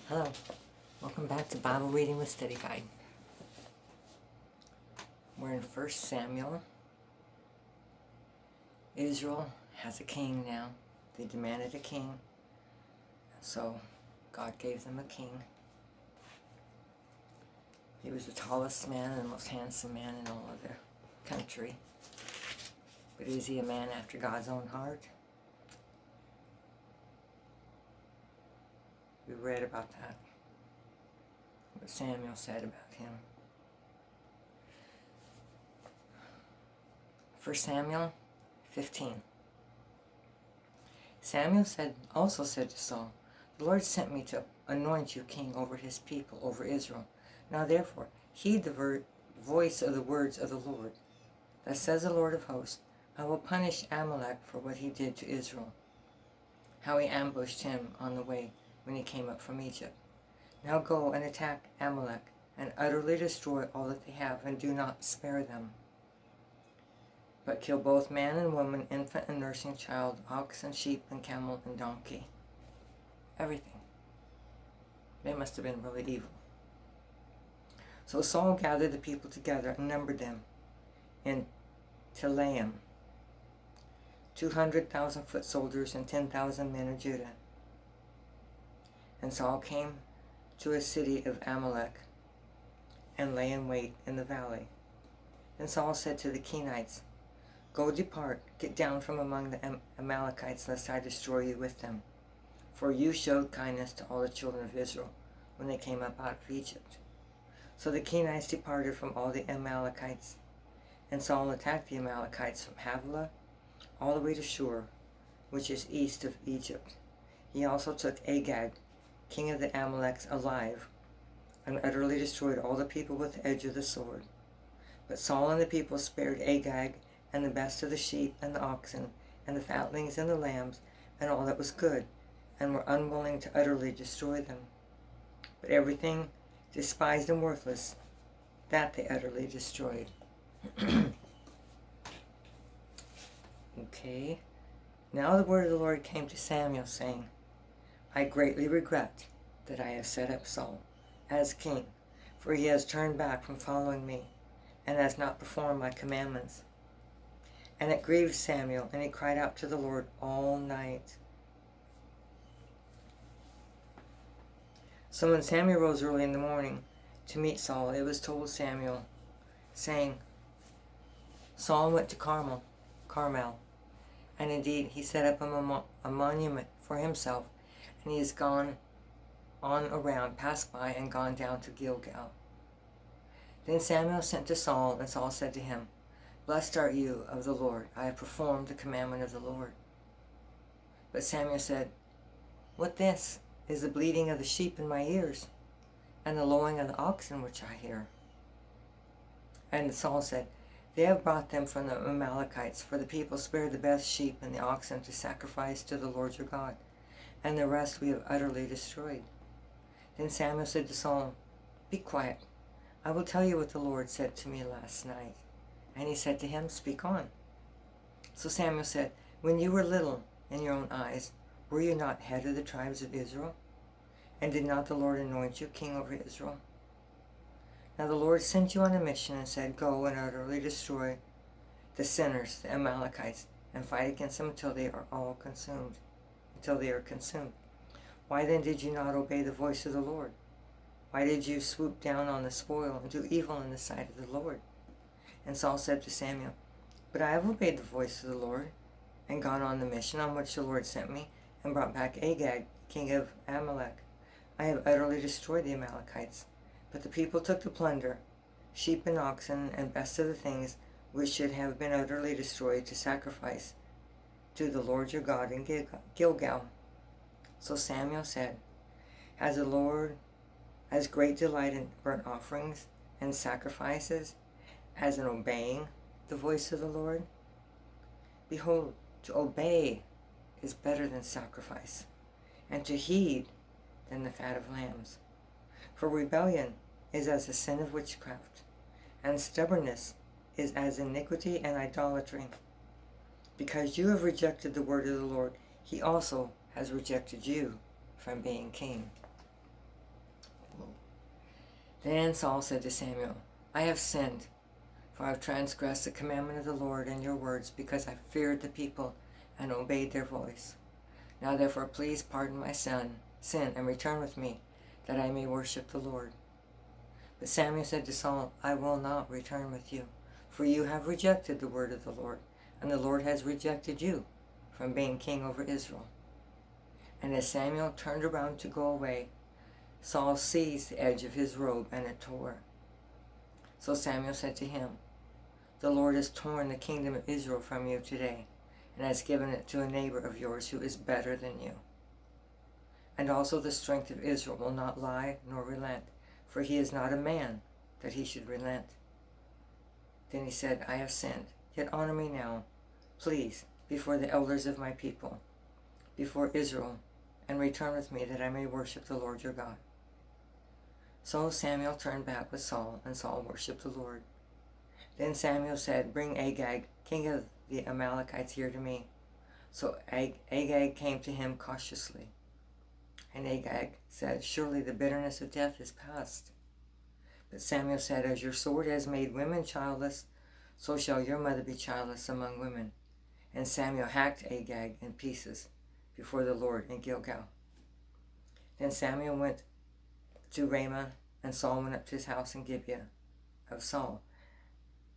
Hello, welcome back to Bible Reading with Study Guide. We're in 1 Samuel. Israel has a king now. They demanded a king, so God gave them a king. He was the tallest man and the most handsome man in all of the country. But is he a man after God's own heart? We read about that, what Samuel said about him. 1 Samuel 15. Samuel also said to Saul, "The Lord sent me to anoint you king over his people, over Israel. Now therefore, heed the voice of the words of the Lord. Thus says the Lord of hosts, I will punish Amalek for what he did to Israel, how he ambushed him on the way when he came up from Egypt. Now go and attack Amalek, and utterly destroy all that they have, and do not spare them. But kill both man and woman, infant and nursing child, ox and sheep and camel and donkey." Everything. They must have been really evil. So Saul gathered the people together and numbered them in Telaim, 200,000 foot soldiers and 10,000 men of Judah. And Saul came to a city of Amalek and lay in wait in the valley. Then Saul said to the Kenites, "Go depart, get down from among the Amalekites, lest I destroy you with them. For you showed kindness to all the children of Israel when they came up out of Egypt." So the Kenites departed from all the Amalekites, and Saul attacked the Amalekites from Havilah all the way to Shur, which is east of Egypt. He also took Agag, king of the Amaleks, alive, and utterly destroyed all the people with the edge of the sword. But Saul and the people spared Agag and the best of the sheep and the oxen, and the fatlings and the lambs, and all that was good, and were unwilling to utterly destroy them. But everything despised and worthless, that they utterly destroyed. Okay. Now the word of the Lord came to Samuel, saying, "I greatly regret that I have set up Saul as king, for he has turned back from following me, and has not performed my commandments." And it grieved Samuel, and he cried out to the Lord all night. So when Samuel rose early in the morning to meet Saul, it was told Samuel, saying, "Saul went to Carmel, and indeed he set up a monument for himself, and he has gone on around, passed by, and gone down to Gilgal." Then Samuel sent to Saul, and Saul said to him, "Blessed art you of the Lord. I have performed the commandment of the Lord." But Samuel said, "What this is the bleating of the sheep in my ears, and the lowing of the oxen which I hear." And Saul said, "They have brought them from the Amalekites, for the people spared the best sheep and the oxen to sacrifice to the Lord your God, and the rest we have utterly destroyed." Then Samuel said to Saul, "Be quiet. I will tell you what the Lord said to me last night." And he said to him, "Speak on." So Samuel said, "When you were little in your own eyes, were you not head of the tribes of Israel? And did not the Lord anoint you king over Israel? Now the Lord sent you on a mission and said, Go and utterly destroy the sinners, the Amalekites, and fight against them until they are all consumed. Why then did you not obey the voice of the Lord? Why did you swoop down on the spoil and do evil in the sight of the Lord?" And Saul said to Samuel, "But I have obeyed the voice of the Lord, and gone on the mission on which the Lord sent me, and brought back Agag, king of Amalek. I have utterly destroyed the Amalekites. But the people took the plunder, sheep and oxen, and best of the things which should have been utterly destroyed, to sacrifice to the Lord your God in Gilgal." So Samuel said, "Has the Lord as great delight in burnt offerings and sacrifices as in obeying the voice of the Lord? Behold, to obey is better than sacrifice, and to heed than the fat of lambs. For rebellion is as the sin of witchcraft, and stubbornness is as iniquity and idolatry. Because you have rejected the word of the Lord, he also has rejected you from being king." Then Saul said to Samuel, I have sinned, for I have transgressed the commandment of the Lord and your words, because I feared the people and obeyed their voice. Now therefore please pardon my sin and return with me, that I may worship the Lord. But Samuel said to Saul, I will not return with you, for you have rejected the word of the Lord, and the Lord has rejected you from being king over Israel. And as Samuel turned around to go away, Saul seized the edge of his robe, and it tore. So Samuel said to him, the Lord has torn the kingdom of Israel from you today, and has given it to a neighbor of yours who is better than you. And also the strength of Israel will not lie nor relent, for he is not a man that he should relent. Then he said, I have sinned, yet honor me now, please, before the elders of my people, before Israel, and return with me, that I may worship the Lord your God. So Samuel turned back with Saul, and Saul worshipped the Lord. Then Samuel said, bring Agag, king of the Amalekites, here to me. So Agag came to him cautiously. And Agag said, surely the bitterness of death is past. But Samuel said, as your sword has made women childless, so shall your mother be childless among women. And Samuel hacked Agag in pieces before the Lord in Gilgal. Then Samuel went to Ramah, and Saul went up to his house in Gibeah of Saul.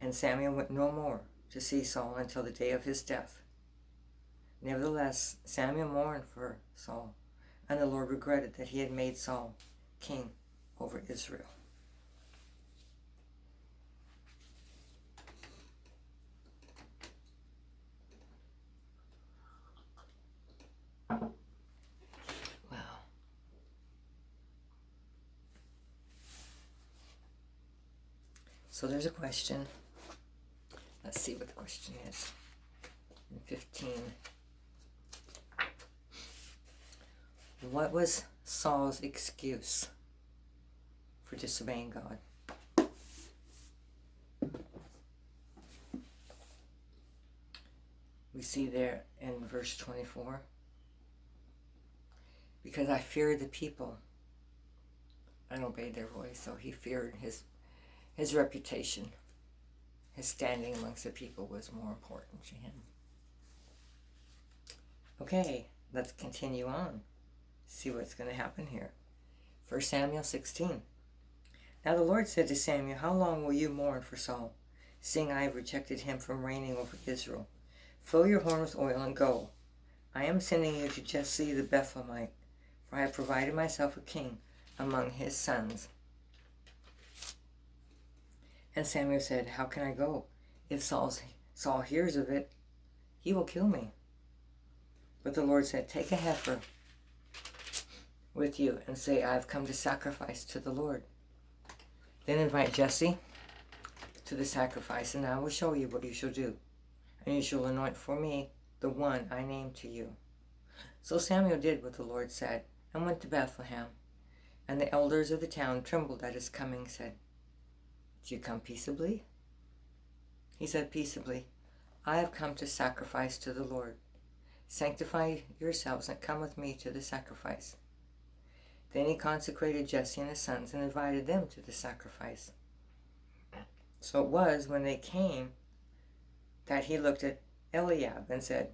And Samuel went no more to see Saul until the day of his death. Nevertheless, Samuel mourned for Saul, and the Lord regretted that he had made Saul king over Israel. Wow. So there's a question. Let's see what the question is. In 15. What was Saul's excuse for disobeying God? We see there in verse 24. Because I feared the people and obeyed their voice. So he feared his reputation. His standing amongst the people was more important to him. Okay, let's continue on. See what's going to happen here. 1 Samuel 16. Now the Lord said to Samuel, how long will you mourn for Saul, seeing I have rejected him from reigning over Israel? Fill your horn with oil and go. I am sending you to Jesse the Bethlehemite, for I have provided myself a king among his sons. And Samuel said, how can I go? If Saul hears of it, he will kill me. But the Lord said, take a heifer with you and say, I have come to sacrifice to the Lord. Then invite Jesse to the sacrifice, and I will show you what you shall do. And you shall anoint for me the one I name to you. So Samuel did what the Lord said, and went to Bethlehem. And the elders of the town trembled at his coming, said, did you come peaceably? He said peaceably, I have come to sacrifice to the Lord. Sanctify yourselves and come with me to the sacrifice. Then he consecrated Jesse and his sons and invited them to the sacrifice. So it was when they came that he looked at Eliab and said,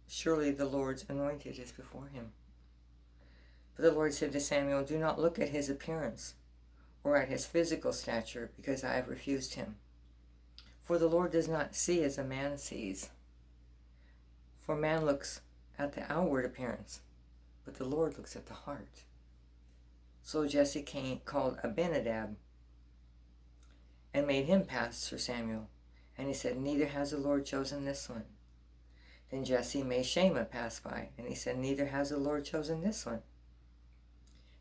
surely the Lord's anointed is before him. But the Lord said to Samuel, do not look at his appearance or at his physical stature, because I have refused him. For the Lord does not see as a man sees. For man looks at the outward appearance, but the Lord looks at the heart. So Jesse called Abinadab and made him pass for Samuel. And he said, neither has the Lord chosen this one. Then Jesse made Shammah pass by, and he said, neither has the Lord chosen this one.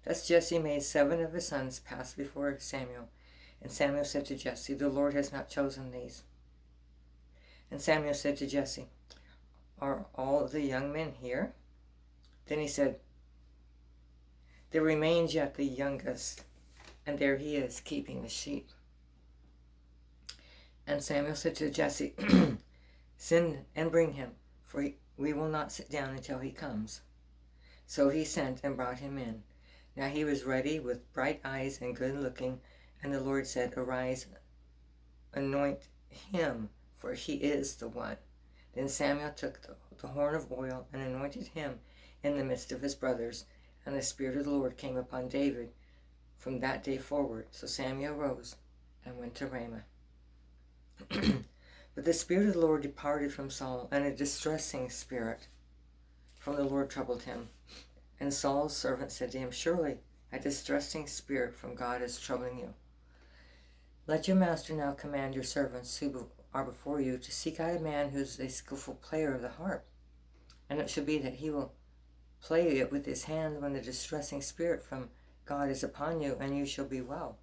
Thus Jesse made 7 of his sons pass before Samuel. And Samuel said to Jesse, the Lord has not chosen these. And Samuel said to Jesse, are all the young men here? Then he said, there remains yet the youngest, and there he is, keeping the sheep. And Samuel said to Jesse, send and bring him, for we will not sit down until he comes. So he sent and brought him in. Now he was ruddy, with bright eyes and good looking, And the Lord said, Arise, anoint him, for he is the one. Then Samuel took the horn of oil and anointed him in the midst of his brothers, and the Spirit of the Lord came upon David from that day forward. So Samuel rose and went to Ramah. But the Spirit of the Lord departed from Saul, and a distressing spirit from the Lord troubled him. And Saul's servant said to him, Surely a distressing spirit from God is troubling you. Let your master now command your servants who are before you to seek out a man who is a skillful player of the harp. And it shall be that he will play it with his hand when the distressing spirit from God is upon you, and you shall be well.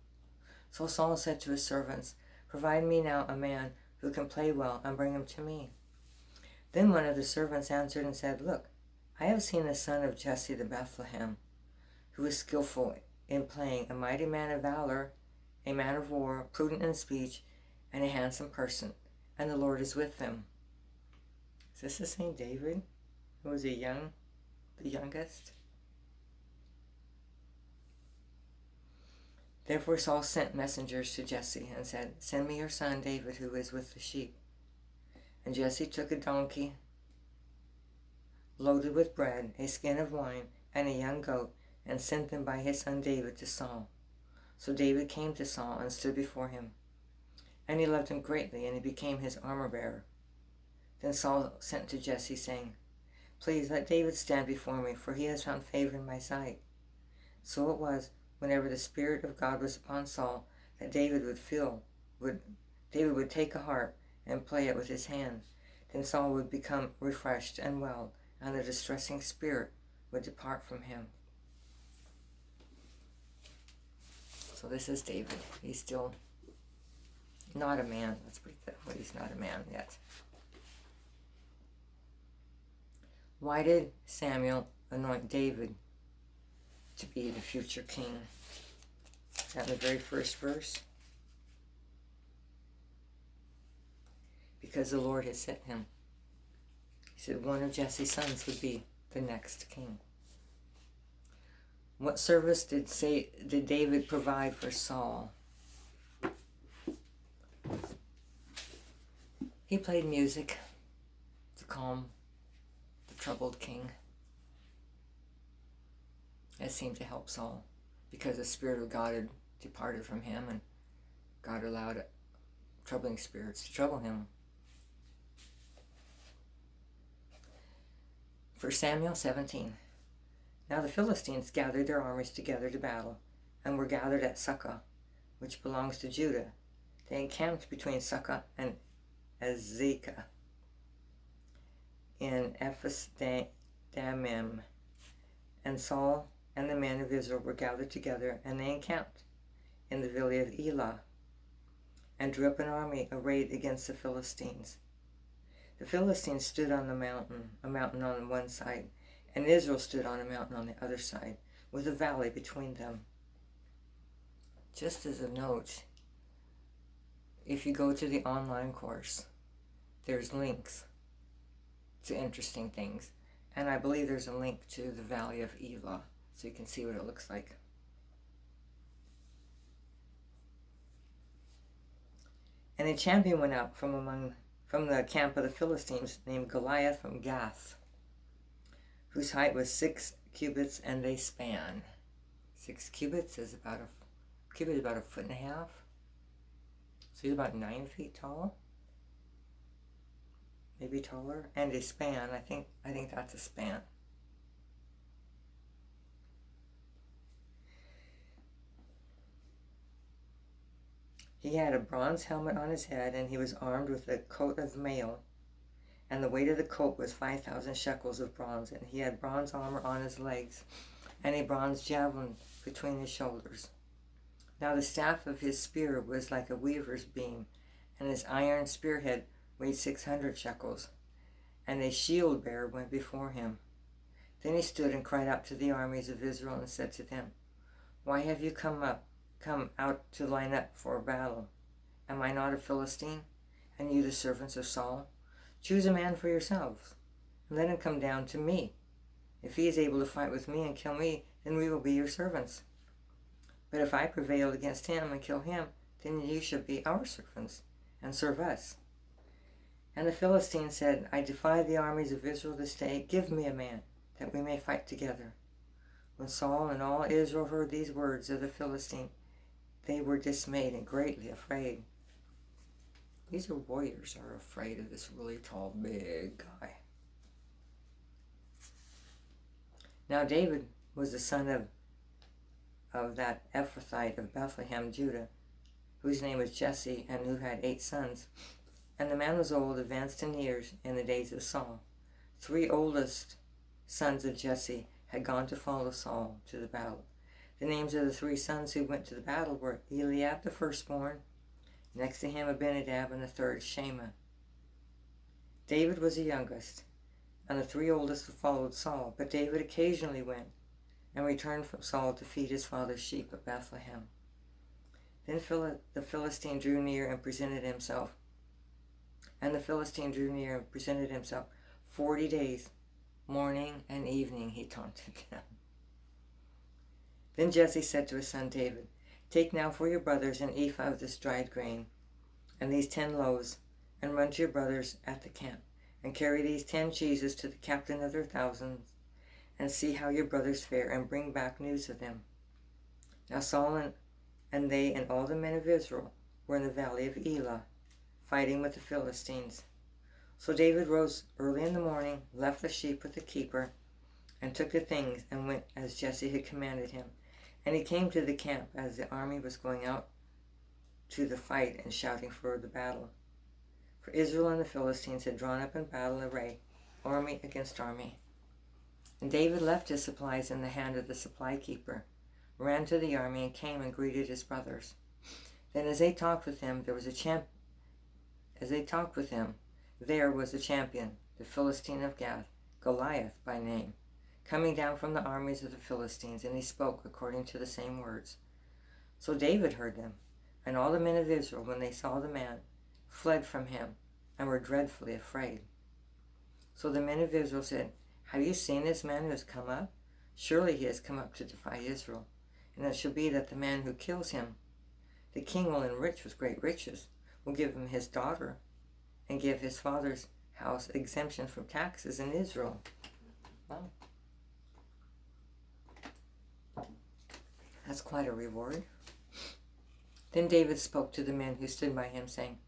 So Saul said to his servants, Provide me now a man who can play well, and bring him to me. Then one of the servants answered and said, Look, I have seen a son of Jesse the Bethlehem, who is skillful in playing, a mighty man of valor, a man of war, prudent in speech, and a handsome person, and the Lord is with them. Is this the same David, who was the youngest? Therefore Saul sent messengers to Jesse and said, Send me your son David, who is with the sheep. And Jesse took a donkey loaded with bread, a skin of wine, and a young goat, and sent them by his son David to Saul. So David came to Saul and stood before him. And he loved him greatly, and he became his armor-bearer. Then Saul sent to Jesse, saying, Please let David stand before me, for he has found favor in my sight. So it was, whenever the Spirit of God was upon Saul, that David would take a harp and play it with his hand. Then Saul would become refreshed and well, and the distressing spirit would depart from him. So this is David. He's still not a man. Let's put it that way. He's not a man yet. Why did Samuel anoint David to be the future king? Is that in the very first verse? Because the Lord had sent him. He said one of Jesse's sons would be the next king. What service did David provide for Saul? He played music to calm the troubled king. It seemed to help Saul because the Spirit of God had departed from him, and God allowed troubling spirits to trouble him. 1 Samuel 17. Now the Philistines gathered their armies together to battle, and were gathered at Succoth, which belongs to Judah. They encamped between Succoth and Azekah in Ephes-dammim. And Saul and the men of Israel were gathered together, and they encamped in the valley of Elah, and drew up an army arrayed against the Philistines. The Philistines stood on a mountain on one side, and Israel stood on a mountain on the other side, with a valley between them. Just as a note, if you go to the online course, there's links to interesting things. And I believe there's a link to the Valley of Elah, so you can see what it looks like. And a champion went out from the camp of the Philistines, named Goliath from Gath, whose height was 6 cubits, and they span. 6 cubits is about a foot and a half. So he's about 9 feet tall, maybe taller. And a span, I think that's a span. He had a bronze helmet on his head, and he was armed with a coat of mail, and the weight of the coat was 5,000 shekels of bronze, and he had bronze armor on his legs, and a bronze javelin between his shoulders. Now the staff of his spear was like a weaver's beam, and his iron spearhead weighed 600 shekels, and a shield bearer went before him. Then he stood and cried out to the armies of Israel and said to them, Why have you come out to line up for battle? Am I not a Philistine, and you the servants of Saul? Choose a man for yourselves, and let him come down to me. If he is able to fight with me and kill me, then we will be your servants. But if I prevail against him and kill him, then you shall be our servants and serve us. And the Philistine said, I defy the armies of Israel this day. Give me a man, that we may fight together. When Saul and all Israel heard these words of the Philistine, they were dismayed and greatly afraid. These are warriors are afraid of this really tall, big guy. Now David was the son of that Ephrathite of Bethlehem, Judah, whose name was Jesse, and who had 8 sons. And the man was old, advanced in years, in the days of Saul. 3 oldest sons of Jesse had gone to follow Saul to the battle. The names of the 3 sons who went to the battle were Eliab the firstborn, next to him Abinadab, and the third Shammah. David was the youngest, and the 3 oldest followed Saul, but David occasionally went and returned from Saul to feed his father's sheep at Bethlehem. Then the Philistine drew near and presented himself. And the Philistine drew near and presented himself 40 days, morning and evening he taunted him. Then Jesse said to his son David, Take now for your brothers an ephah of this dried grain, and these 10 loaves, and run to your brothers at the camp, and carry these 10 cheeses to the captain of their thousands, and see how your brothers fare, and bring back news of them. Now Saul and they and all the men of Israel were in the valley of Elah, fighting with the Philistines. So David rose early in the morning, left the sheep with the keeper, and took the things, and went as Jesse had commanded him. And he came to the camp as the army was going out to the fight and shouting for the battle. For Israel and the Philistines had drawn up in battle array, army against army. And David left his supplies in the hand of the supply keeper, ran to the army, and came and greeted his brothers. Then as they talked with him, there was a champion, the Philistine of Gath, Goliath by name, coming down from the armies of the Philistines, and he spoke according to the same words. So David heard them, and all the men of Israel, when they saw the man, fled from him, and were dreadfully afraid. So the men of Israel said, Have you seen this man who has come up? Surely he has come up to defy Israel. And it shall be that the man who kills him, the king will enrich with great riches, will give him his daughter, and give his father's house exemption from taxes in Israel. Wow. That's quite a reward. Then David spoke to the men who stood by him, saying,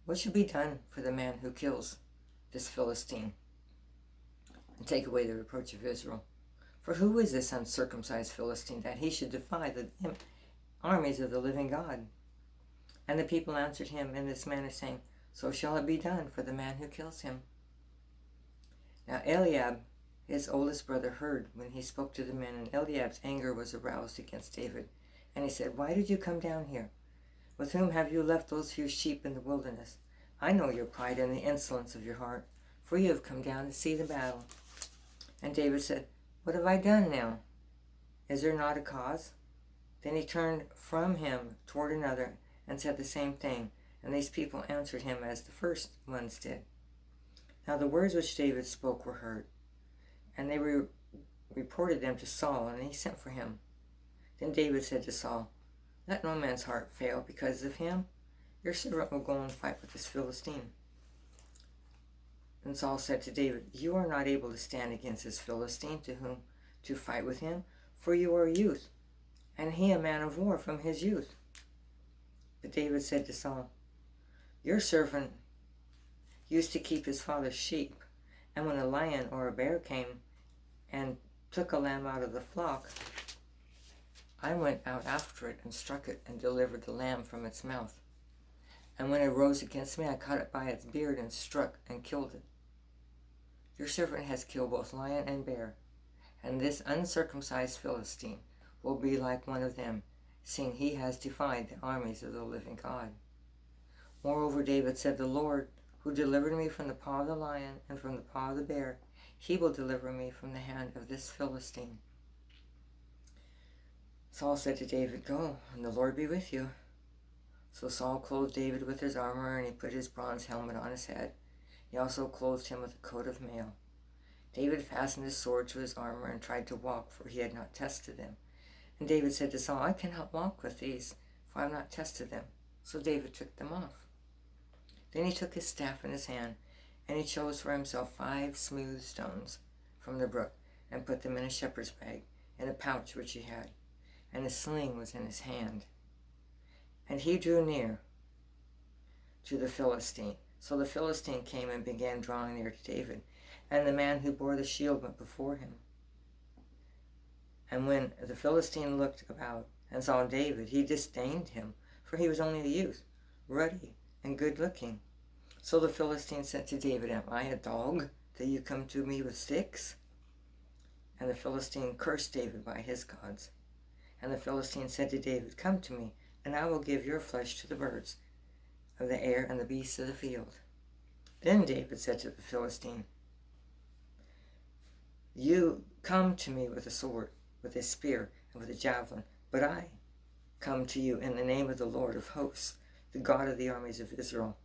What should be done for the man who kills this Philistine, and take away the reproach of Israel? For who is this uncircumcised Philistine, that he should defy the armies of the living God? And the people answered him in this manner, saying, So shall it be done for the man who kills him. Now Eliab, his oldest brother, heard when he spoke to the men, and Eliab's anger was aroused against David. And he said, Why did you come down here? With whom have you left those few sheep in the wilderness? I know your pride and the insolence of your heart, for you have come down to see the battle. And David said, What have I done now? Is there not a cause? Then he turned from him toward another, and said the same thing, and these people answered him as the first ones did. Now the words which David spoke were heard, and they reported them to Saul, and he sent for him. Then David said to Saul, Let no man's heart fail because of him. Your servant will go and fight with this Philistine. And Saul said to David, You are not able to stand against this Philistine to fight with him, for you are a youth, and he a man of war from his youth. But David said to Saul, Your servant used to keep his father's sheep, and when a lion or a bear came and took a lamb out of the flock, I went out after it and struck it and delivered the lamb from its mouth. And when it rose against me, I caught it by its beard and struck and killed it. Your servant has killed both lion and bear, and this uncircumcised Philistine will be like one of them, seeing he has defied the armies of the living God. Moreover, David said, The Lord, who delivered me from the paw of the lion and from the paw of the bear, he will deliver me from the hand of this Philistine. Saul said to David, Go, and the Lord be with you. So Saul clothed David with his armor, and he put his bronze helmet on his head. He also clothed him with a coat of mail. David fastened his sword to his armor and tried to walk, for he had not tested them. And David said to Saul, I cannot walk with these, for I have not tested them. So David took them off. Then he took his staff in his hand, and he chose for himself 5 smooth stones from the brook, and put them in a shepherd's bag, in a pouch which he had, and a sling was in his hand. And he drew near to the Philistine. So the Philistine came and began drawing near to David, and the man who bore the shield went before him. And when the Philistine looked about and saw David, he disdained him, for he was only a youth, ruddy and good-looking. So the Philistine said to David, Am I a dog, that you come to me with sticks? And the Philistine cursed David by his gods. And the Philistine said to David, Come to me, and I will give your flesh to the birds of the air and the beasts of the field. Then David said to the Philistine, You come to me with a sword, with a spear, and with a javelin, but I come to you in the name of the Lord of hosts, the God of the armies of Israel,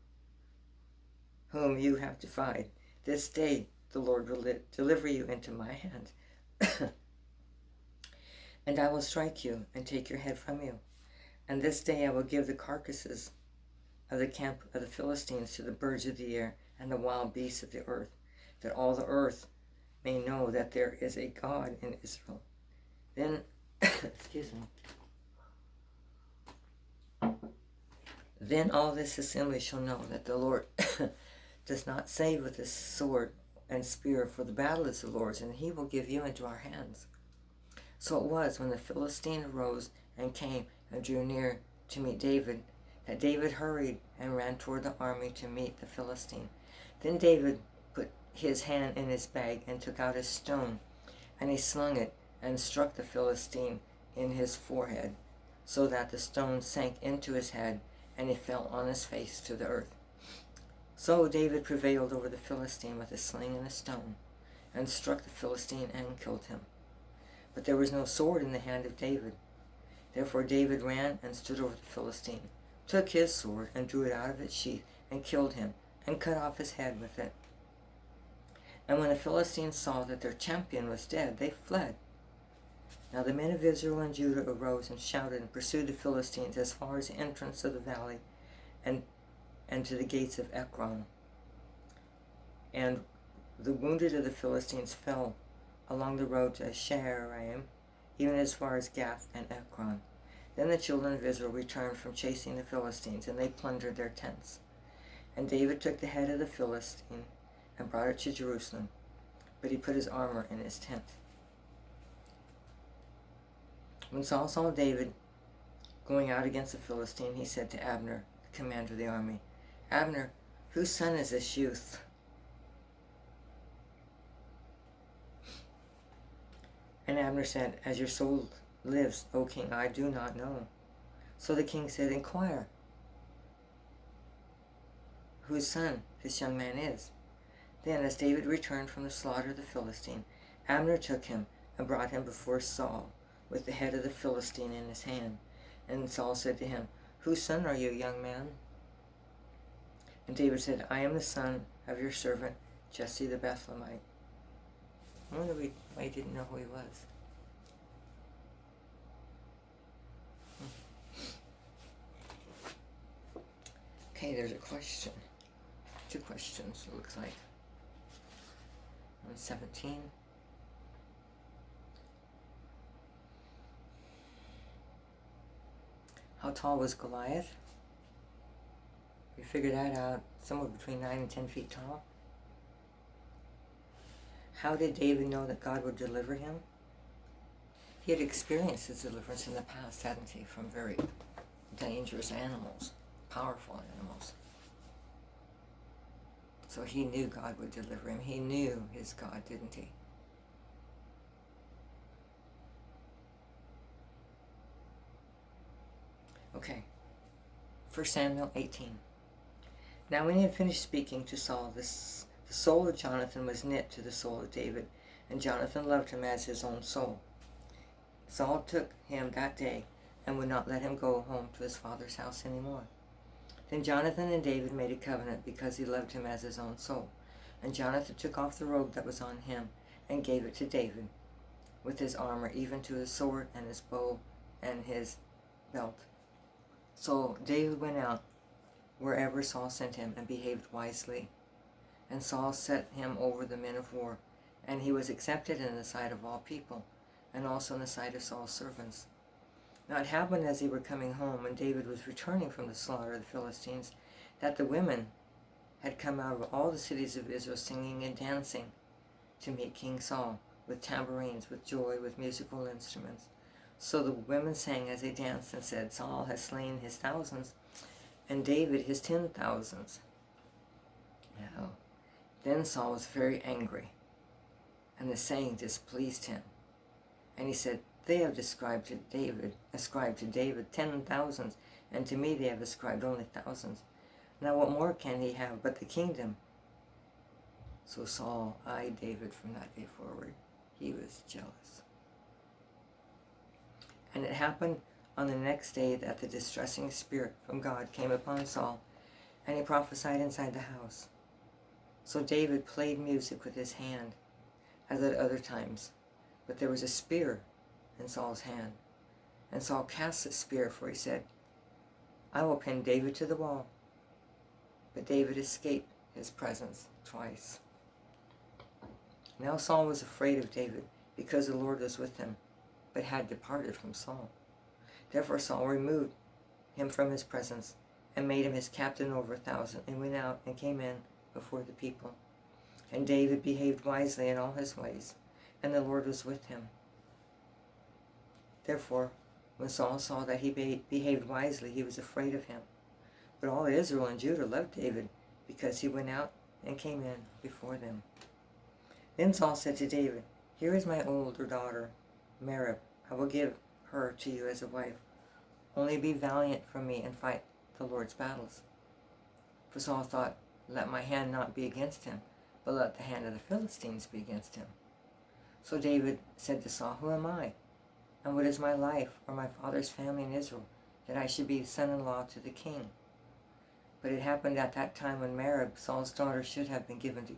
whom you have defied. This day the Lord will deliver you into my hand, and I will strike you and take your head from you. And this day I will give the carcasses of the camp of the Philistines to the birds of the air and the wild beasts of the earth, that all the earth may know that there is a God in Israel. Then, excuse me. Then all this assembly shall know that the Lord does not save with his sword and spear, for the battle is the Lord's, and he will give you into our hands. So it was, when the Philistine arose and came and drew near to meet David, that David hurried and ran toward the army to meet the Philistine. Then David put his hand in his bag and took out a stone, and he slung it and struck the Philistine in his forehead, so that the stone sank into his head, and he fell on his face to the earth. So David prevailed over the Philistine with a sling and a stone, and struck the Philistine and killed him. But there was no sword in the hand of David. Therefore David ran and stood over the Philistine, took his sword and drew it out of its sheath, and killed him, and cut off his head with it. And when the Philistines saw that their champion was dead, they fled. Now the men of Israel and Judah arose and shouted and pursued the Philistines as far as the entrance of the valley and to the gates of Ekron. And the wounded of the Philistines fell along the road to Shaharaim, even as far as Gath and Ekron. Then the children of Israel returned from chasing the Philistines, and they plundered their tents. And David took the head of the Philistine and brought it to Jerusalem, but he put his armor in his tent. When Saul saw David going out against the Philistine, he said to Abner, the commander of the army, Abner, whose son is this youth? And Abner said, As your soul lives, O king, I do not know. So the king said, Inquire whose son this young man is. Then, as David returned from the slaughter of the Philistine, Abner took him and brought him before Saul, with the head of the Philistine in his hand. And Saul said to him, Whose son are you, young man? And David said, I am the son of your servant Jesse the Bethlehemite. I wonder why he didn't know who he was. Okay, there's a question. 2 questions, it looks like. On 17. How tall was Goliath? We figured that out, somewhere between 9 and 10 feet tall. How did David know that God would deliver him? He had experienced his deliverance in the past, hadn't he, from very dangerous animals, powerful animals. So he knew God would deliver him. He knew his God, didn't he? Okay. 1 Samuel 18. Now when he had finished speaking to Saul, the soul of Jonathan was knit to the soul of David, and Jonathan loved him as his own soul. Saul took him that day and would not let him go home to his father's house any more. Then Jonathan and David made a covenant because he loved him as his own soul. And Jonathan took off the robe that was on him and gave it to David. with his armor, even to his sword and his bow and his belt. So David went out wherever Saul sent him and behaved wisely. And Saul set him over the men of war, and he was accepted in the sight of all people, and also in the sight of Saul's servants. Now it happened as they were coming home, and David was returning from the slaughter of the Philistines, that the women had come out of all the cities of Israel singing and dancing to meet King Saul, with tambourines, with joy, with musical instruments. So the women sang as they danced and said, Saul has slain his thousands, and David his 10,000s. Now, then Saul was very angry, and the saying displeased him. And he said, they have ascribed to David 10,000s, and to me they have ascribed only thousands. Now what more can he have but the kingdom? So Saul eyed David from that day forward. He was jealous. And it happened on the next day that the distressing spirit from God came upon Saul, and he prophesied inside the house. So David played music with his hand, as at other times, but there was a spear in Saul's hand. And Saul cast the spear, for he said, I will pin David to the wall. But David escaped his presence twice. Now Saul was afraid of David, because the Lord was with him, but had departed from Saul. Therefore Saul removed him from his presence, and made him his captain over 1,000, and went out and came in before the people. And David behaved wisely in all his ways, and the Lord was with him. Therefore, when Saul saw that he behaved wisely, he was afraid of him. But all Israel and Judah loved David, because he went out and came in before them. Then Saul said to David, here is my older daughter, Merab. I will give her to you as a wife. Only be valiant for me and fight the Lord's battles. For Saul thought, let my hand not be against him, but let the hand of the Philistines be against him. So David said to Saul, who am I? And what is my life or my father's family in Israel, that I should be son-in-law to the king? But it happened at that time when Merab, Saul's daughter, should have been given to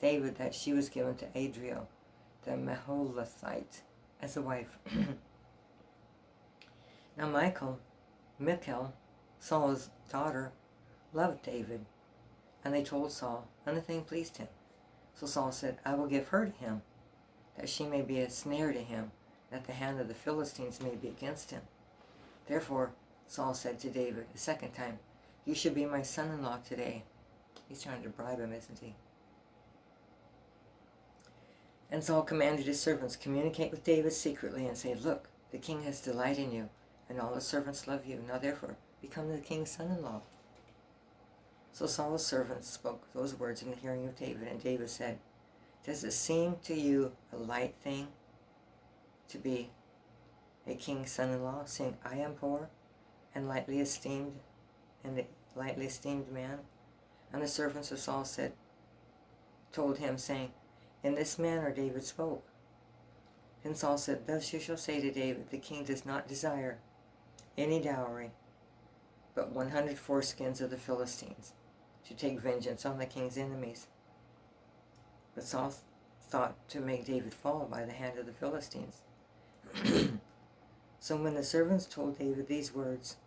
David, that she was given to Adriel, the Meholathite, as a wife. Now Michal, Saul's daughter, loved David, and they told Saul, and the thing pleased him. So Saul said, I will give her to him, that she may be a snare to him, that the hand of the Philistines may be against him. Therefore Saul said to David a second time, you should be my son-in-law today. He's trying to bribe him, isn't he? And Saul commanded his servants, communicate with David secretly and say, look, the king has delight in you, and all his servants love you. Now therefore, become the king's son-in-law. So Saul's servants spoke those words in the hearing of David, and David said, does it seem to you a light thing to be a king's son-in-law, seeing I am poor and lightly esteemed, and the lightly esteemed man? And the servants of Saul told him, saying, in this manner David spoke. Then Saul said, thus you shall say to David, the king does not desire any dowry, but 100 foreskins of the Philistines, to take vengeance on the king's enemies. But Saul thought to make David fall by the hand of the Philistines. So when the servants told David these words,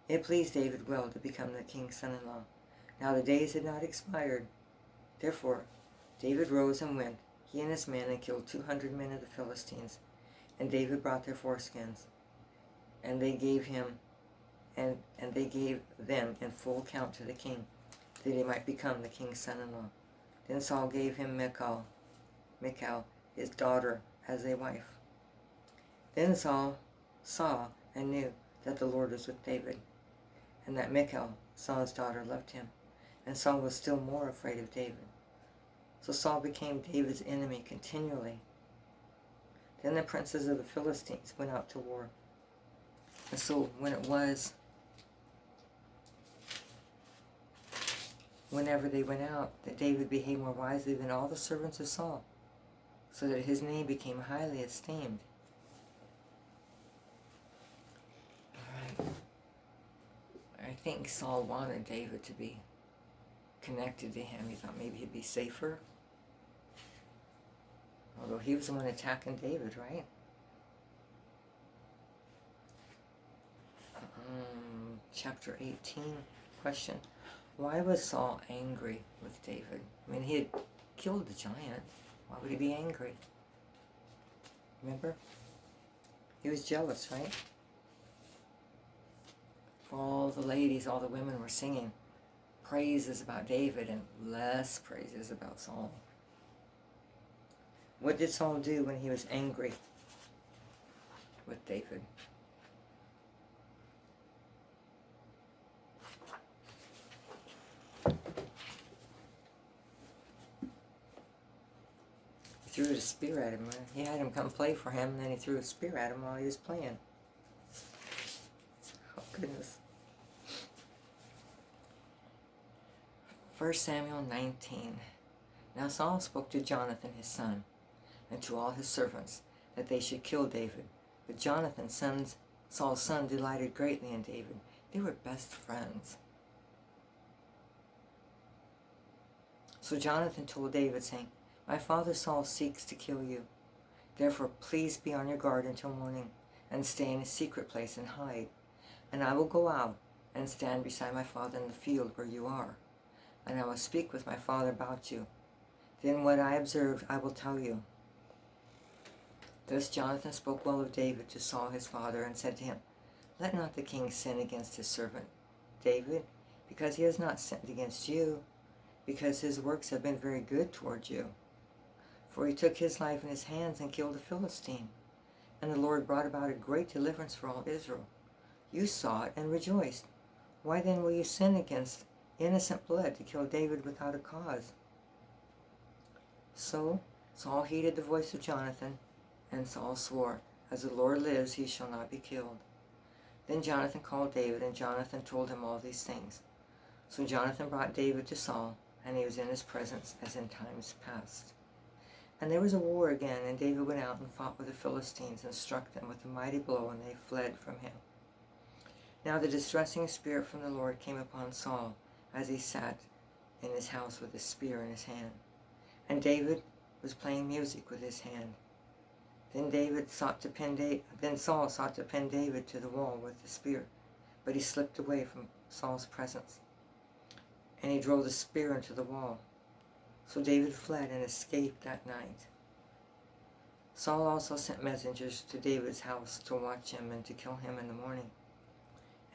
it pleased David well to become the king's son-in-law. Now the days had not expired. Therefore David rose and went, he and his men, and killed 200 men of the Philistines. And David brought their foreskins, and they gave them in full account to the king, that he might become the king's son-in-law. Then Saul gave him Michal, his daughter, as a wife. Then Saul saw and knew that the Lord was with David, and that Michal, Saul's daughter, loved him. And Saul was still more afraid of David. So Saul became David's enemy continually. Then the princes of the Philistines went out to war. And so whenever they went out, that David behaved more wisely than all the servants of Saul, so that his name became highly esteemed. All right. I think Saul wanted David to be connected to him. He thought maybe he'd be safer. Although he was the one attacking David, right? Chapter 18, question. Why was Saul angry with David? I mean, he had killed the giant. Why would he be angry? Remember? He was jealous, right? For all the ladies, all the women were singing praises about David and less praises about Saul. What did Saul do when he was angry with David? He threw a spear at him. He had him come play for him, and then he threw a spear at him while he was playing. Oh, goodness. 1 Samuel 19. Now Saul spoke to Jonathan his son, and to all his servants, that they should kill David. But Jonathan, Saul's son, delighted greatly in David. They were best friends. So Jonathan told David, saying, My father Saul seeks to kill you. Therefore please be on your guard until morning, and stay in a secret place and hide. And I will go out and stand beside my father in the field where you are. And I will speak with my father about you. Then what I observed I will tell you. Thus Jonathan spoke well of David to Saul his father, and said to him, Let not the king sin against his servant David, because he has not sinned against you, because his works have been very good toward you. For he took his life in his hands and killed a Philistine, and the Lord brought about a great deliverance for all Israel. You saw it and rejoiced. Why then will you sin against innocent blood to kill David without a cause? So Saul heeded the voice of Jonathan, and Saul swore, As the Lord lives, he shall not be killed. Then Jonathan called David, and Jonathan told him all these things. So Jonathan brought David to Saul, and he was in his presence as in times past. And there was a war again, and David went out and fought with the Philistines, and struck them with a mighty blow, and they fled from him. Now the distressing spirit from the Lord came upon Saul, as he sat in his house with a spear in his hand. And David was playing music with his hand. Then Saul sought to pin David to the wall with the spear, but he slipped away from Saul's presence, and he drove the spear into the wall. So David fled and escaped that night. Saul also sent messengers to David's house to watch him and to kill him in the morning.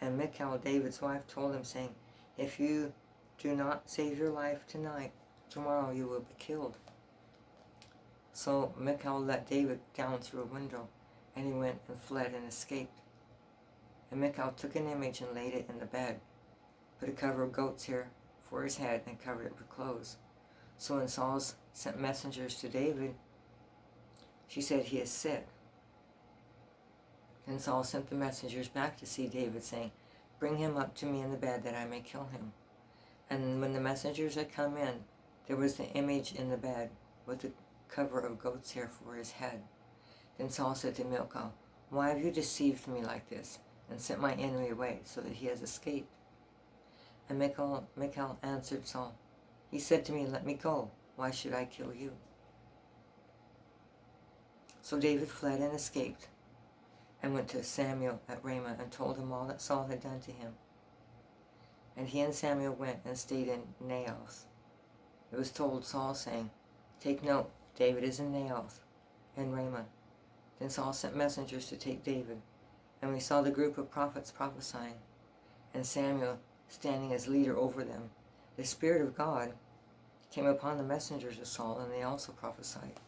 And Michal, David's wife, told him, saying, If you do not save your life tonight, tomorrow you will be killed. So Michal let David down through a window, and he went and fled and escaped. And Michal took an image and laid it in the bed, put a cover of goat's hair for his head, and covered it with clothes. So when Saul sent messengers to David, she said, He is sick. Then Saul sent the messengers back to see David, saying, Bring him up to me in the bed, that I may kill him. And when the messengers had come in, there was the image in the bed, with the cover of goat's hair for his head. Then Saul said to Michal, Why have you deceived me like this, and sent my enemy away, so that he has escaped? And Michal answered Saul, He said to me, Let me go. Why should I kill you? So David fled and escaped, and went to Samuel at Ramah, and told him all that Saul had done to him. And he and Samuel went and stayed in Naioth. It was told Saul, saying, Take note, David is in Naioth, in Ramah. Then Saul sent messengers to take David, and we saw the group of prophets prophesying, and Samuel standing as leader over them. The Spirit of God came upon the messengers of Saul, and they also prophesied.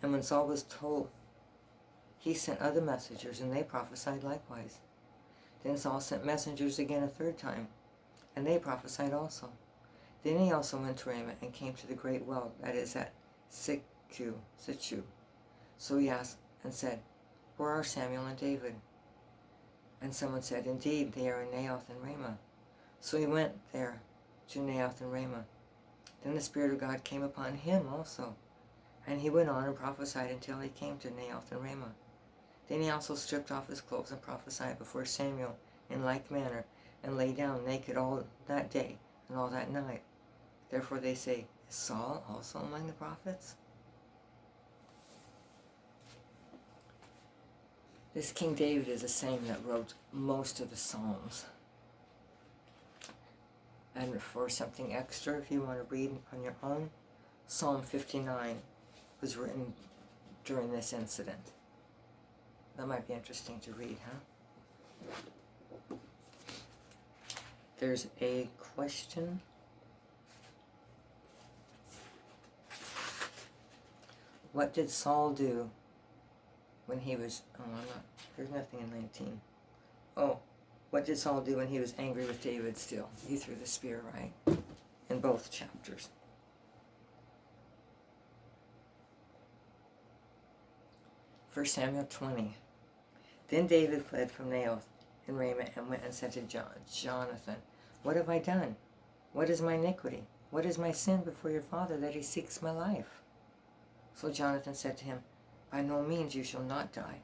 And when Saul was told, he sent other messengers, and they prophesied likewise. Then Saul sent messengers again a third time, and they prophesied also. Then he also went to Ramah, and came to the great well that is at Sichu. So he asked and said, Where are Samuel and David? And someone said, Indeed, they are in Naioth and Ramah. So he went there to Naioth and Ramah. Then the Spirit of God came upon him also, and he went on and prophesied until he came to Naioth and Ramah. Then he also stripped off his clothes and prophesied before Samuel in like manner, and lay down naked all that day and all that night. Therefore they say, Is Saul also among the prophets? This King David is the same that wrote most of the Psalms. And for something extra, if you want to read on your own, Psalm 59 was written during this incident. That might be interesting to read, huh? There's a question. What did Saul do when he was... there's nothing in 19. Oh, what did Saul do when he was angry with David still? He threw the spear, right? In both chapters. 1 Samuel 20. Then David fled from Naioth in Ramah and went and said to Jonathan, "What have I done? What is my iniquity? What is my sin before your father that he seeks my life?" So Jonathan said to him, "By no means you shall not die.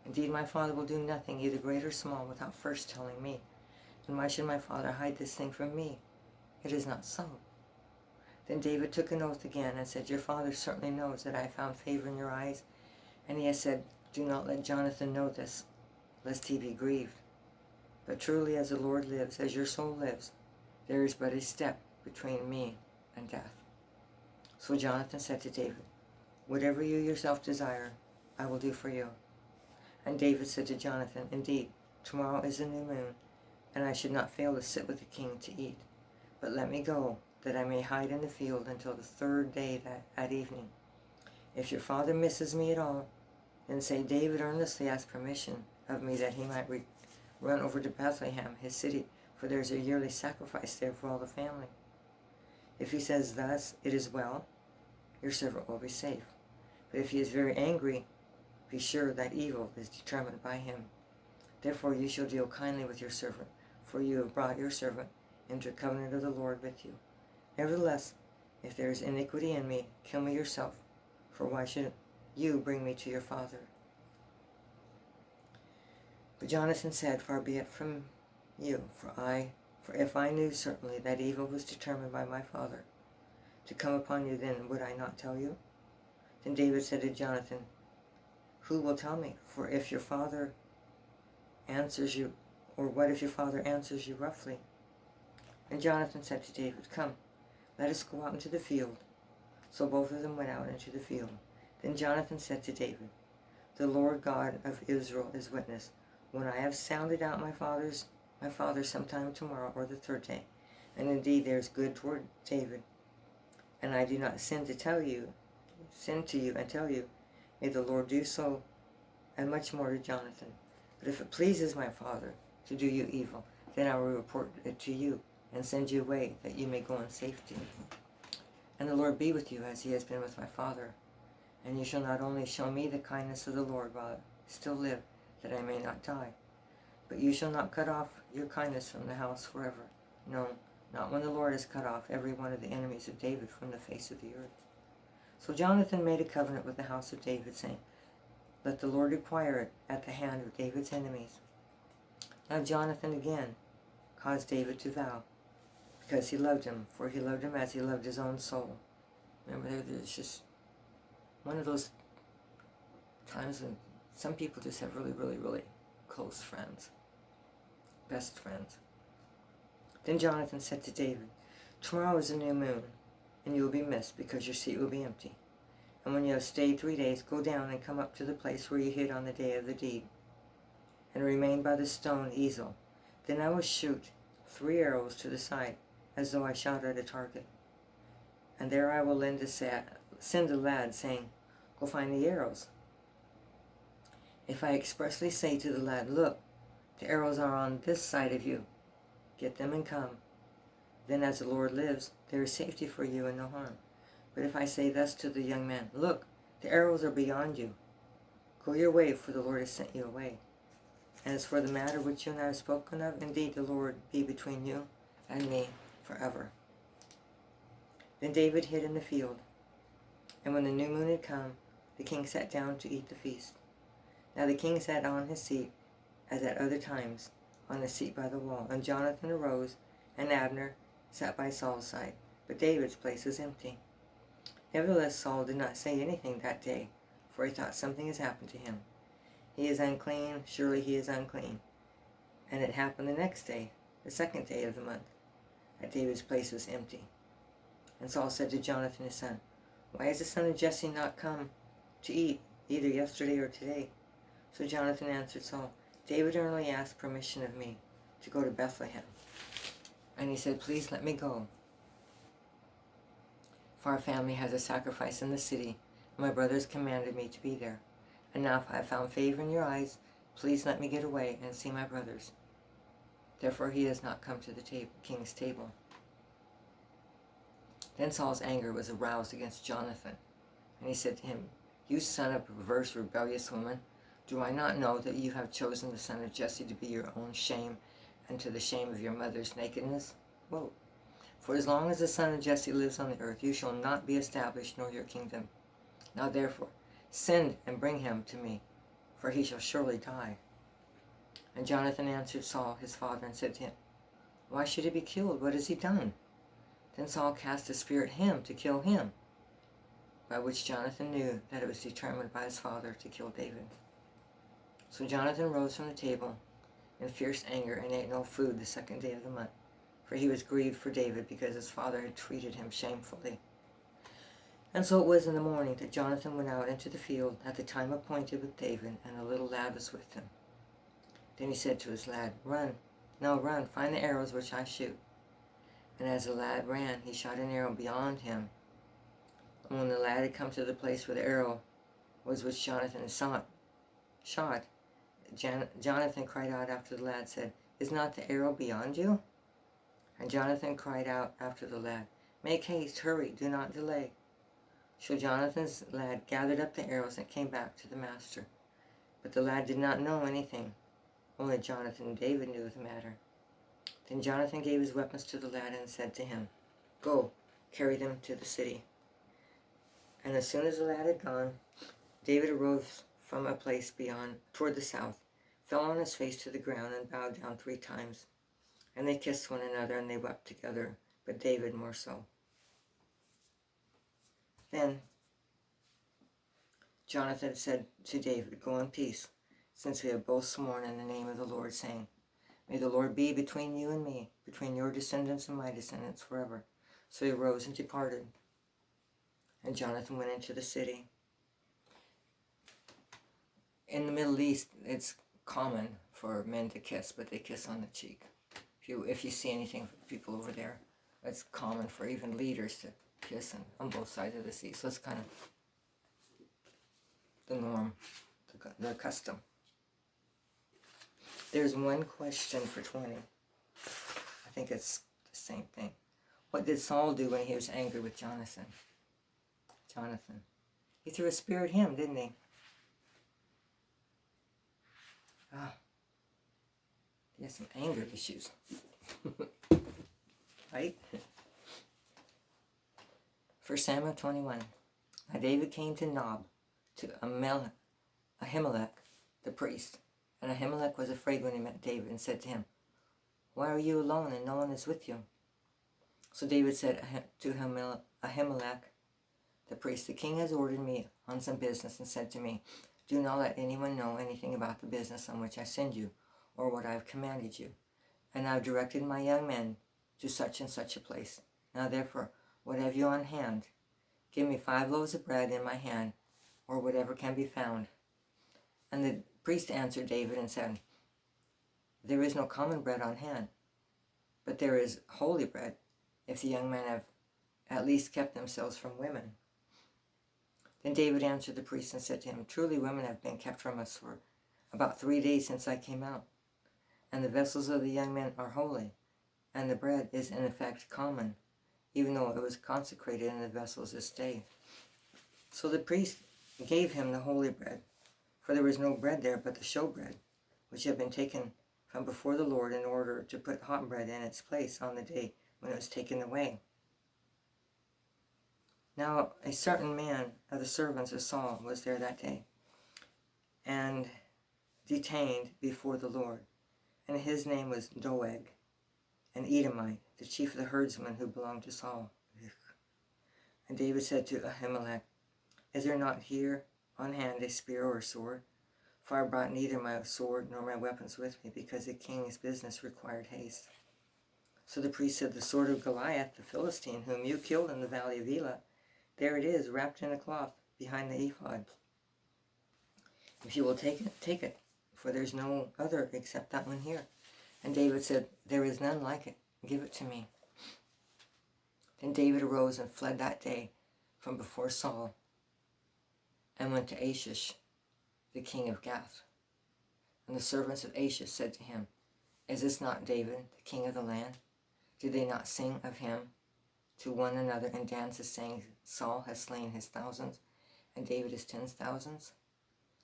Indeed, my father will do nothing, either great or small, without first telling me. And why should my father hide this thing from me? It is not so." Then David took an oath again and said, "Your father certainly knows that I found favor in your eyes." And he has said, "Do not let Jonathan know this, lest he be grieved. But truly as the Lord lives, as your soul lives, there is but a step between me and death." So Jonathan said to David, "Whatever you yourself desire, I will do for you." And David said to Jonathan, "Indeed, tomorrow is the new moon, and I should not fail to sit with the king to eat. But let me go, that I may hide in the field until the third day at evening. If your father misses me at all, then say David earnestly asked permission of me that he might run over to Bethlehem, his city, for there is a yearly sacrifice there for all the family. If he says thus, it is well, your servant will be safe. But if he is very angry, be sure that evil is determined by him. Therefore you shall deal kindly with your servant, for you have brought your servant into a covenant of the Lord with you. Nevertheless, if there is iniquity in me, kill me yourself, for why should you bring me to your father?" But Jonathan said, "Far be it from you, for if I knew certainly that evil was determined by my father to come upon you, then would I not tell you?" Then David said to Jonathan, "Who will tell me? For if your father answers you, or what if your father answers you roughly?" And Jonathan said to David, "Come, let us go out into the field." So both of them went out into the field. Then Jonathan said to David, "The Lord God of Israel is witness. When I have sounded out my father sometime tomorrow or the third day, and indeed there is good toward David, and I do not sin to you and tell you, may the Lord do so, and much more to Jonathan. But if it pleases my father to do you evil, then I will report it to you and send you away, that you may go in safety. And the Lord be with you as he has been with my father. And you shall not only show me the kindness of the Lord while I still live, that I may not die, but you shall not cut off your kindness from the house forever. No, not when the Lord has cut off every one of the enemies of David from the face of the earth." So Jonathan made a covenant with the house of David, saying, "Let the Lord require it at the hand of David's enemies." Now Jonathan again caused David to vow, because he loved him, for he loved him as he loved his own soul. Remember, there's just one of those times when some people just have really, really, really close friends, best friends. Then Jonathan said to David, "Tomorrow is a new moon, and you will be missed, because your seat will be empty. And when you have stayed 3 days, go down and come up to the place where you hid on the day of the deed, and remain by the stone easel. Then I will shoot 3 arrows to the side, as though I shot at a target. And there I will send a lad, saying, 'Go find the arrows.' If I expressly say to the lad, 'Look, the arrows are on this side of you, get them and come,' then as the Lord lives, there is safety for you and no harm. But if I say thus to the young man, 'Look, the arrows are beyond you, go your way, for the Lord has sent you away. And as for the matter which you and I have spoken of, indeed the Lord be between you and me forever.' Then David hid in the field. And when the new moon had come, the king sat down to eat the feast. Now the king sat on his seat, as at other times, on the seat by the wall. And Jonathan arose, and Abner sat by Saul's side, but David's place was empty. Nevertheless Saul did not say anything that day, for he thought something has happened to him. He is unclean, surely he is unclean. And it happened the next day, the second day of the month, that David's place was empty. And Saul said to Jonathan his son, Why has the son of Jesse not come to eat, either yesterday or today? So Jonathan answered Saul, David only asked permission of me to go to Bethlehem. And he said, Please let me go, for our family has a sacrifice in the city, and my brothers commanded me to be there. And now if I have found favor in your eyes, please let me get away and see my brothers. Therefore he has not come to the king's table. Then Saul's anger was aroused against Jonathan, and he said to him, You son of a perverse, rebellious woman, do I not know that you have chosen the son of Jesse to be your own shame, and to the shame of your mother's nakedness? Whoa. For as long as the son of Jesse lives on the earth, you shall not be established, nor your kingdom. Now therefore, send and bring him to me, for he shall surely die. And Jonathan answered Saul his father and said to him, Why should he be killed? What has he done? Then Saul cast a spear at him to kill him, by which Jonathan knew that it was determined by his father to kill David. So Jonathan rose from the table in fierce anger and ate no food the second day of the month, for he was grieved for David because his father had treated him shamefully. And so it was in the morning that Jonathan went out into the field at the time appointed with David, and the little lad was with him. Then he said to his lad, Run, now run, find the arrows which I shoot. And as the lad ran, he shot an arrow beyond him. And when the lad had come to the place where the arrow was which Jonathan had shot, Jonathan cried out after the lad, said, Is not the arrow beyond you? And Jonathan cried out after the lad, Make haste, hurry, do not delay. So Jonathan's lad gathered up the arrows and came back to the master. But the lad did not know anything. Only Jonathan and David knew the matter. Then Jonathan gave his weapons to the lad and said to him, Go, carry them to the city. And as soon as the lad had gone, David arose from a place beyond, toward the south, fell on his face to the ground and bowed down 3 times. And they kissed one another and they wept together, but David more so. Then Jonathan said to David, Go in peace, since we have both sworn in the name of the Lord, saying, May the Lord be between you and me, between your descendants and my descendants forever. So he rose and departed. And Jonathan went into the city. In the Middle East, it's common for men to kiss, but they kiss on the cheek. If you see anything from people over there, it's common for even leaders to kiss on both sides of the sea. So it's kind of the norm, the custom. There's one question for 20. I think it's the same thing. What did Saul do when he was angry with Jonathan? He threw a spear at him, didn't he? He has some anger issues. Right? 1 Samuel 21. Now David came to Nob, to Ahimelech, the priest. And Ahimelech was afraid when he met David and said to him, Why are you alone and no one is with you? So David said to Ahimelech, the priest, The king has ordered me on some business and said to me, Do not let anyone know anything about the business on which I send you, or what I have commanded you. And I have directed my young men to such and such a place. Now therefore, what have you on hand? Give me 5 loaves of bread in my hand, or whatever can be found. And the priest answered David and said, There is no common bread on hand, but there is holy bread, if the young men have at least kept themselves from women. Then David answered the priest and said to him, Truly women have been kept from us for about 3 days since I came out, and the vessels of the young men are holy, and the bread is in effect common, even though it was consecrated in the vessels this day. So the priest gave him the holy bread, for there was no bread there but the showbread, which had been taken from before the Lord in order to put hot bread in its place on the day when it was taken away. Now a certain man of the servants of Saul was there that day, and detained before the Lord, and his name was Doeg, an Edomite, the chief of the herdsmen who belonged to Saul. And David said to Ahimelech, Is there not here on hand a spear or a sword? for I brought neither my sword nor my weapons with me, because the king's business required haste. So the priest said, the sword of Goliath, the Philistine, whom you killed in the valley of Elah, there it is, wrapped in a cloth behind the ephod. If you will take it, for there's no other except that one here. And David said, there is none like it. Give it to me. Then David arose and fled that day from before Saul, and went to Achish, the king of Gath. And the servants of Achish said to him, is this not David, the king of the land? Did they not sing of him to one another in dances, saying, Saul has slain his thousands, and David his 10,000s?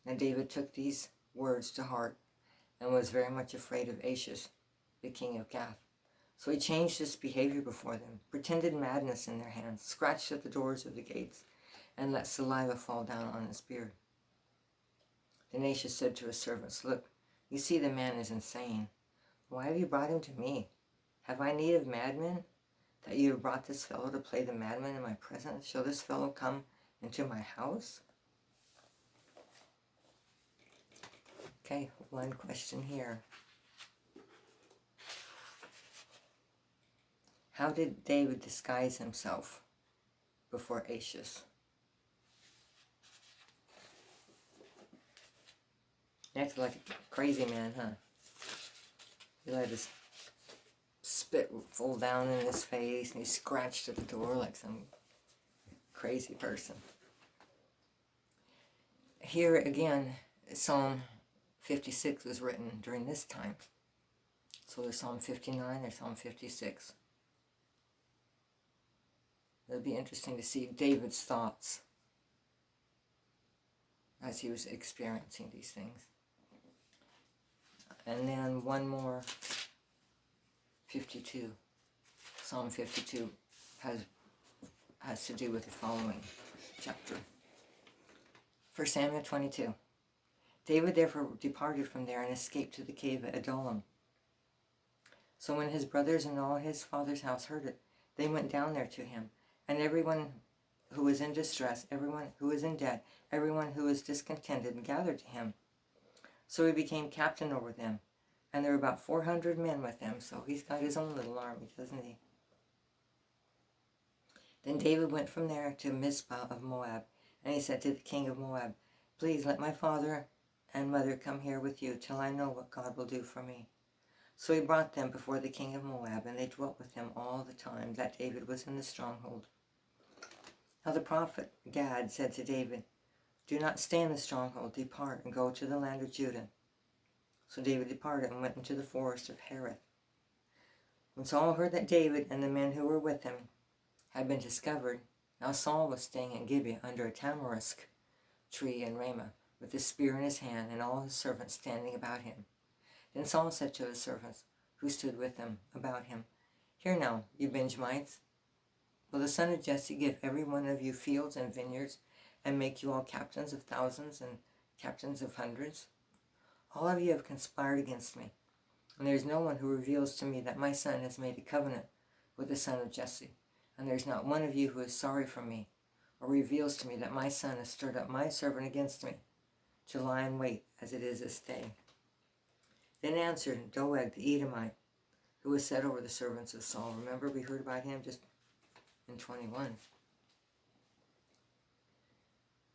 And David took these words to heart, and was very much afraid of Achish, the king of Gath. So he changed his behavior before them, pretended madness in their hands, scratched at the doors of the gates, and let saliva fall down on his beard. Then Achish said to his servants, look, you see the man is insane. Why have you brought him to me? Have I need of madmen, that you have brought this fellow to play the madman in my presence? Shall this fellow come into my house? Okay, one question here. How did David disguise himself before Achish? He acted like a crazy man, huh? He let his spit fall down in his face, and he scratched at the door like some crazy person. Here again, Psalm 56 was written during this time. So there's Psalm 59, there's Psalm 56. It'll be interesting to see David's thoughts as he was experiencing these things. And then one more, 52. Psalm 52 has to do with the following chapter. 1 Samuel 22. David therefore departed from there and escaped to the cave at Adullam. So when his brothers and all his father's house heard it, they went down there to him, and everyone who was in distress, everyone who was in debt, everyone who was discontented gathered to him. So he became captain over them, and there were about 400 men with him, so he's got his own little army, doesn't he? Then David went from there to Mizpah of Moab, and he said to the king of Moab, please let my father and mother come here with you till I know what God will do for me. So he brought them before the king of Moab, and they dwelt with him all the time that David was in the stronghold. Now the prophet Gad said to David, do not stay in the stronghold, depart and go to the land of Judah. So David departed and went into the forest of Hereth. When Saul heard that David and the men who were with him had been discovered, now Saul was staying in Gibeah under a tamarisk tree in Ramah, with his spear in his hand, and all his servants standing about him. Then Saul said to his servants, who stood with him, about him, hear now, you Benjamites, will the son of Jesse give every one of you fields and vineyards, and make you all captains of thousands and captains of hundreds? All of you have conspired against me, and there is no one who reveals to me that my son has made a covenant with the son of Jesse, and there is not one of you who is sorry for me, or reveals to me that my son has stirred up my servant against me, to lie in wait as it is this day. Then answered Doeg the Edomite, who was set over the servants of Saul. Remember, we heard about him just in 21.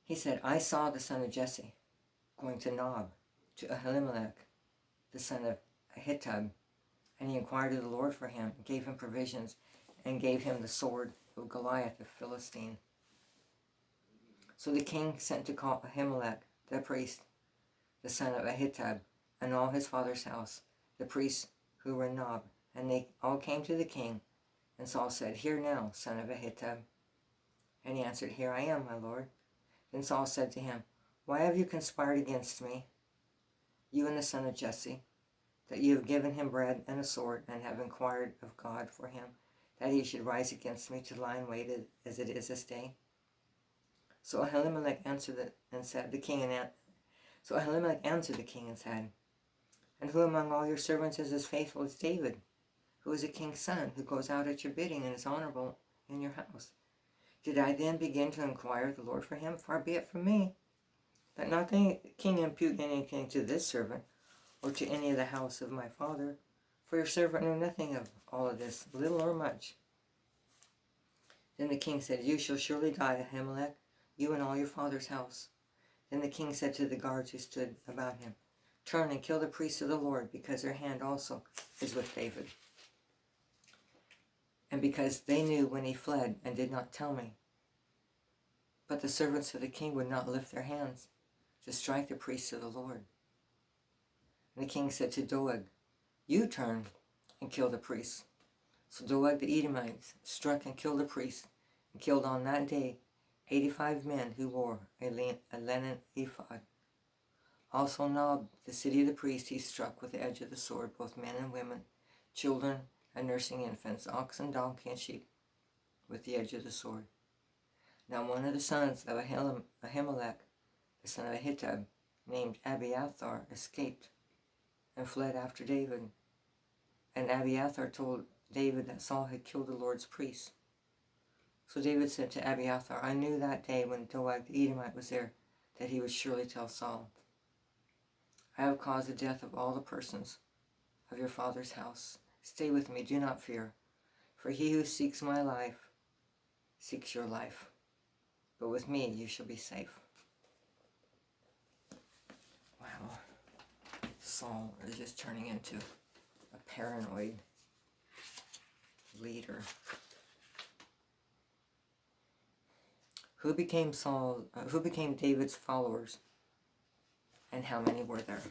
He said, I saw the son of Jesse going to Nob, to Ahimelech, the son of Ahitub, and he inquired of the Lord for him, gave him provisions, and gave him the sword of Goliath the Philistine. So the king sent to call Ahimelech, the priest, the son of Ahitub, and all his father's house, the priests who were in Nob, and they all came to the king. And Saul said, hear now, son of Ahitub. And he answered, here I am, my lord. Then Saul said to him, why have you conspired against me, you and the son of Jesse, that you have given him bread and a sword, and have inquired of God for him, that he should rise against me to lie in wait as it is this day? So Ahimelech answered and said, So Ahimelech answered the king and said, and who among all your servants is as faithful as David, who is a king's son, who goes out at your bidding and is honorable in your house? Did I then begin to inquire of the Lord for him? Far be it from me. Let not the king impute anything to this servant, or to any of the house of my father, for your servant knew nothing of all of this, little or much. Then the king said, You shall surely die, Ahimelech, you and all your father's house. Then the king said to the guards who stood about him, Turn and kill the priests of the Lord, because their hand also is with David. And because they knew when he fled and did not tell me. But the servants of the king would not lift their hands to strike the priests of the Lord. And the king said to Doeg, You turn and kill the priests. So Doeg the Edomites struck and killed the priests, and killed on that day 85 men who wore a linen ephod. Also Nob, the city of the priests, he struck with the edge of the sword, both men and women, children and nursing infants, oxen, donkey, and sheep, with the edge of the sword. Now one of the sons of Ahimelech, the son of Ahitub, named Abiathar, escaped and fled after David. And Abiathar told David that Saul had killed the Lord's priests. So David said to Abiathar, I knew that day when Doeg the Edomite was there, that he would surely tell Saul, I have caused the death of all the persons of your father's house. Stay with me, do not fear, for he who seeks my life seeks your life. But with me you shall be safe. Wow. Saul is just turning into a paranoid leader. Who became David's followers, and how many were there?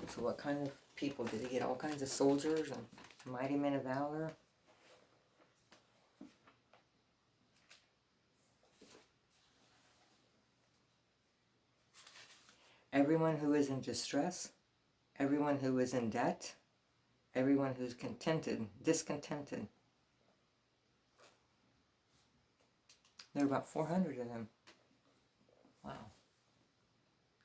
So what kind of people? Did he get all kinds of soldiers and mighty men of valor? Everyone who is in distress, everyone who is in debt, everyone who's discontented. There are about 400 of them. Wow.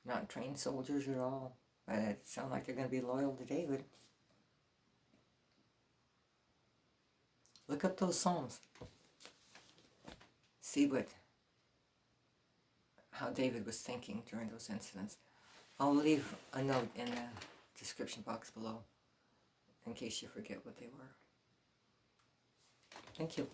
Not trained soldiers at all, but it sounds like they're going to be loyal to David. Look up those Psalms. See how David was thinking during those incidents. I'll leave a note in the description box below in case you forget what they were. Thank you.